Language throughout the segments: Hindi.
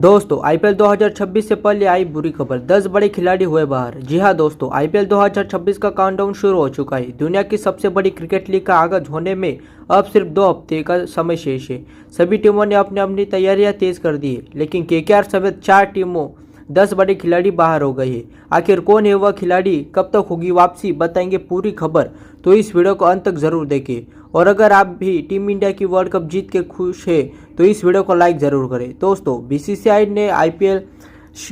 दोस्तों आईपीएल 2026 से पहले आई बुरी खबर, 10 बड़े खिलाड़ी हुए बाहर। जी हां दोस्तों, आईपीएल 2026 का काउंटडाउन शुरू हो चुका है। दुनिया की सबसे बड़ी क्रिकेट लीग का आगाज होने में अब सिर्फ 2 हफ्ते का समय शेष है। सभी टीमों ने अपनी अपनी तैयारियां तेज कर दी है, लेकिन केकेआर समेत 4 टीमों 10 बड़े खिलाड़ी बाहर हो गए हैं। आखिर कौन है वह खिलाड़ी, कब तक होगी वापसी, बताएंगे पूरी खबर। तो इस वीडियो को अंत तक जरूर देखें। और अगर आप भी टीम इंडिया की वर्ल्ड कप जीत के खुश है तो इस वीडियो को लाइक जरूर करें। दोस्तों बीसीसीआई ने आईपीएल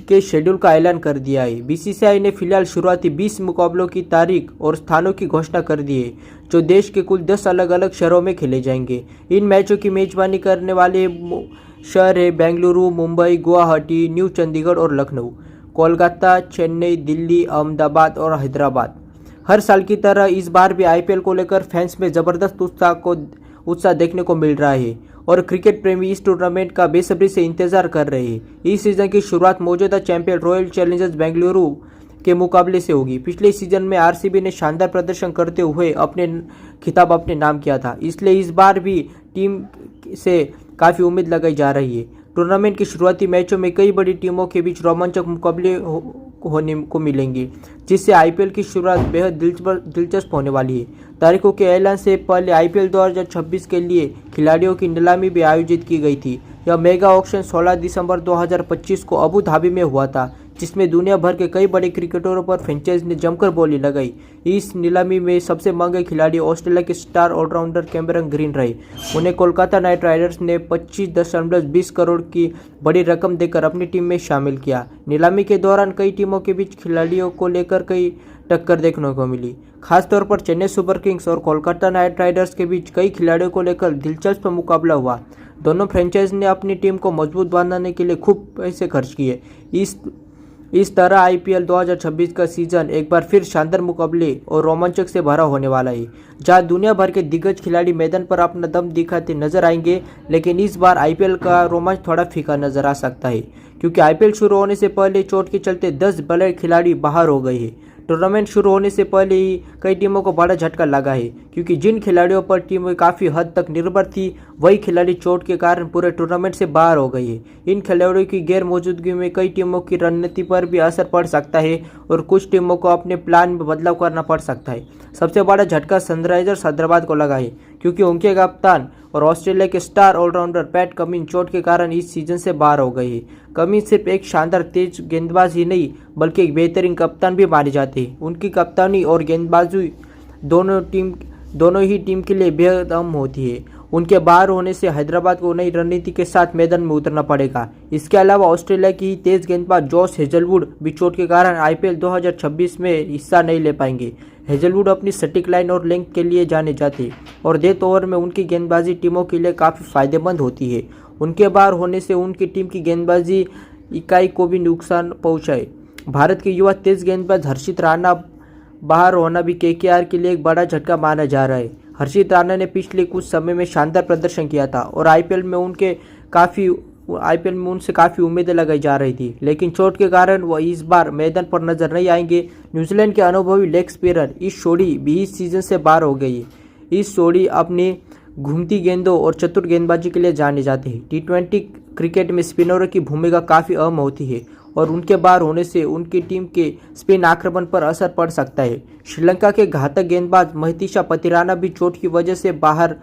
के शेड्यूल का ऐलान कर दिया है। बीसीसीआई ने फिलहाल शुरुआती 20 मुकाबलों की तारीख और स्थानों की घोषणा कर दी है, जो देश के कुल 10 अलग अलग शहरों में खेले जाएंगे। इन मैचों की मेजबानी करने वाले शहर है बेंगलुरु, मुंबई, गुवाहाटी, न्यू चंडीगढ़ और लखनऊ। कोलकाता, चेन्नई, दिल्ली, अहमदाबाद और हैदराबाद। हर साल की तरह इस बार भी आईपीएल को लेकर फैंस में जबरदस्त उत्साह देखने को मिल रहा है और क्रिकेट प्रेमी इस टूर्नामेंट का बेसब्री से इंतजार कर रहे हैं। इस सीजन की शुरुआत मौजूदा चैंपियन रॉयल चैलेंजर्स बेंगलुरु के मुकाबले से होगी। पिछले सीजन में आरसीबी ने शानदार प्रदर्शन करते हुए खिताब अपने नाम किया था, इसलिए इस बार भी टीम से काफ़ी उम्मीद लगाई जा रही है। टूर्नामेंट के शुरुआती मैचों में कई बड़ी टीमों के बीच रोमांचक मुकाबले होने को मिलेंगे, जिससे आईपीएल की शुरुआत बेहद दिलचस्प होने वाली है। तारीखों के ऐलान से पहले आईपीएल 2026 के लिए खिलाड़ियों की नीलामी भी आयोजित की गई थी। यह मेगा ऑक्शन 16 दिसंबर 2025 को अबू धाबी में हुआ था, जिसमें दुनिया भर के कई बड़े क्रिकेटरों पर फ्रेंचाइज ने जमकर बोली लगाई। इस नीलामी में सबसे महंगे खिलाड़ी ऑस्ट्रेलिया के स्टार ऑलराउंडर कैमरन ग्रीन रहे। उन्हें कोलकाता नाइट राइडर्स ने 25.20 करोड़ की बड़ी रकम देकर अपनी टीम में शामिल किया। नीलामी के दौरान कई टीमों के बीच खिलाड़ियों को लेकर कई टक्कर देखने को मिली। खासतौर पर चेन्नई सुपर किंग्स और कोलकाता नाइट राइडर्स के बीच कई खिलाड़ियों को लेकर दिलचस्प मुकाबला हुआ। दोनों फ्रेंचाइज ने अपनी टीम को मजबूत बनाने के लिए खूब पैसे खर्च किए। इस तरह आईपीएल 2026 का सीजन एक बार फिर शानदार मुकाबले और रोमांचक से भरा होने वाला है, जहां दुनिया भर के दिग्गज खिलाड़ी मैदान पर अपना दम दिखाते नजर आएंगे। लेकिन इस बार आईपीएल का रोमांच थोड़ा फीका नजर आ सकता है, क्योंकि आईपीएल शुरू होने से पहले चोट के चलते 10 बड़े खिलाड़ी बाहर हो गए हैं। टूर्नामेंट शुरू होने से पहले ही कई टीमों को बड़ा झटका लगा है, क्योंकि जिन खिलाड़ियों पर टीमें काफ़ी हद तक निर्भर थी, वही खिलाड़ी चोट के कारण पूरे टूर्नामेंट से बाहर हो गए हैं। इन खिलाड़ियों की गैर मौजूदगी में कई टीमों की रणनीति पर भी असर पड़ सकता है और कुछ टीमों को अपने प्लान में बदलाव करना पड़ सकता है। सबसे बड़ा झटका सनराइजर्स हैदराबाद को लगा है, क्योंकि उनके कप्तान और ऑस्ट्रेलिया के स्टार ऑलराउंडर पैट कमिंस चोट के कारण इस सीजन से बाहर हो गए हैं। कमिंस सिर्फ एक शानदार तेज गेंदबाज ही नहीं, बल्कि एक बेहतरीन कप्तान भी माने जाते हैं। उनकी कप्तानी और गेंदबाजी दोनों ही टीम के लिए बेहद अहम होती है। उनके बाहर होने से हैदराबाद को नई रणनीति के साथ मैदान में उतरना पड़ेगा। इसके अलावा ऑस्ट्रेलिया की ही तेज गेंदबाज जॉश हेजलवुड भी चोट के कारण आईपीएल 2026 में हिस्सा नहीं ले पाएंगे। हेजलवुड अपनी सटीक लाइन और लेंथ के लिए जाने जाते हैं और डेथ ओवर में उनकी गेंदबाजी टीमों के लिए काफ़ी फायदेमंद होती है। उनके बाहर होने से उनकी टीम की गेंदबाजी इकाई को भी नुकसान पहुंचाए। भारत के युवा तेज गेंदबाज हर्षित राणा बाहर होना भी केकेआर के लिए एक बड़ा झटका माना जा रहा है। हर्षित राणा ने पिछले कुछ समय में शानदार प्रदर्शन किया था और आईपीएल में उनसे काफ़ी उम्मीदें लगाई जा रही थी, लेकिन चोट के कारण वह इस बार मैदान पर नजर नहीं आएंगे। न्यूजीलैंड के अनुभवी लेग स्पिनर इस जोड़ी भी इस सीजन से बाहर हो गई है। इस जोड़ी अपनी घूमती गेंदों और चतुर गेंदबाजी के लिए जाने जाते हैं। टी20 क्रिकेट में स्पिनरों की भूमिका काफ़ी अहम होती है और उनके बाहर होने से उनकी टीम के स्पिन आक्रमण पर असर पड़ सकता है। श्रीलंका के घातक गेंदबाज महितीशा पतिराना भी चोट की वजह से बाहर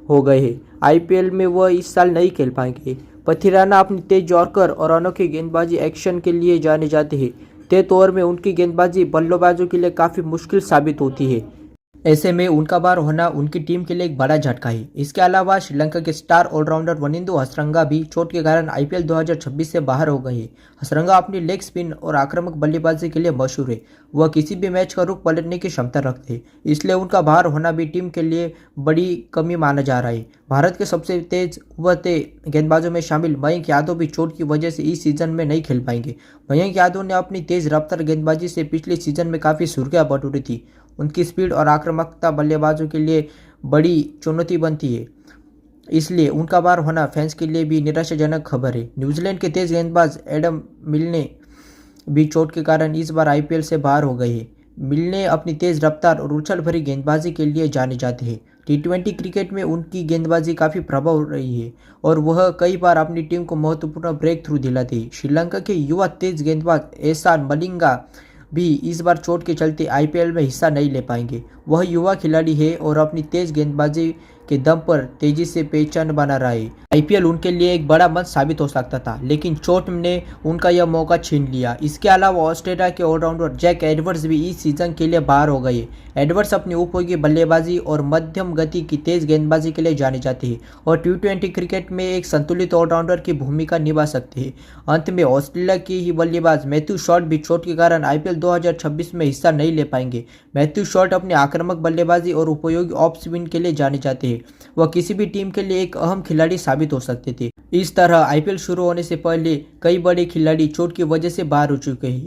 हो गए हैं। आईपीएल में वह इस साल नहीं खेल पाएंगे। पथिराना अपनी तेज यॉर्कर और अनोखी गेंदबाजी एक्शन के लिए जाने जाते हैं। तेज ओवर में उनकी गेंदबाजी बल्लेबाजों के लिए काफ़ी मुश्किल साबित होती है। ऐसे में उनका बाहर होना उनकी टीम के लिए एक बड़ा झटका है। इसके अलावा श्रीलंका के स्टार ऑलराउंडर वनिंदु हसरंगा भी चोट के कारण आईपीएल 2026 से बाहर हो गए हैं। हसरंगा अपनी लेग स्पिन और आक्रामक बल्लेबाजी के लिए मशहूर है। वह किसी भी मैच का रुख पलटने की क्षमता रखते हैं, इसलिए उनका बाहर होना भी टीम के लिए बड़ी कमी माना जा रहा है। भारत के सबसे तेज उभरते गेंदबाजों में शामिल मयंक यादव भी चोट की वजह से इस सीजन में नहीं खेल पाएंगे। मयंक यादव ने अपनी तेज रफ्तार गेंदबाजी से पिछले सीजन में काफ़ी सुर्खियां बटोरी थी। उनकी स्पीड और आक्रामकता बल्लेबाजों के लिए बड़ी चुनौती बनती है, इसलिए उनका बाहर होना फैंस के लिए भी निराशाजनक खबर है। न्यूजीलैंड के तेज गेंदबाज एडम मिलने भी चोट के कारण इस बार आईपीएल से बाहर हो गए हैं। मिलने अपनी तेज रफ्तार और उछल भरी गेंदबाजी के लिए जाने जाते हैं। टी20 क्रिकेट में उनकी गेंदबाजी काफ़ी प्रभाव रही है और वह कई बार अपनी टीम को महत्वपूर्ण ब्रेक थ्रू दिलाते हैं। श्रीलंका के युवा तेज गेंदबाज एहसान मलिंगा भी इस बार चोट के चलते आईपीएल में हिस्सा नहीं ले पाएंगे। वह युवा खिलाड़ी है और अपनी तेज गेंदबाजी के दम पर तेजी से पहचान बना रहा है। आईपीएल उनके लिए एक बड़ा मंच साबित हो सकता था, लेकिन चोट ने उनका यह मौका छीन लिया। इसके अलावा ऑस्ट्रेलिया के ऑलराउंडर जैक एडवर्ड्स भी इस सीजन के लिए बाहर हो गए। एडवर्ड्स अपनी उपयोगी बल्लेबाजी और मध्यम गति की तेज गेंदबाजी के लिए जाने जाते हैं और टी20 क्रिकेट में एक संतुलित ऑलराउंडर की भूमिका निभा सकते हैं। अंत में ऑस्ट्रेलिया की ही बल्लेबाज मैथ्यू शॉर्ट भी चोट के कारण आईपीएल 2026 में हिस्सा नहीं ले पाएंगे। मैथ्यू शॉर्ट अपनी आक्रामक बल्लेबाजी और उपयोगी ऑफ स्पिन के लिए जाने जाते हैं। वह किसी भी टीम के लिए एक अहम खिलाड़ी साबित हो सकते थे। इस तरह आईपीएल शुरू होने से पहले कई बड़े खिलाड़ी चोट की वजह से बाहर हो चुके हैं।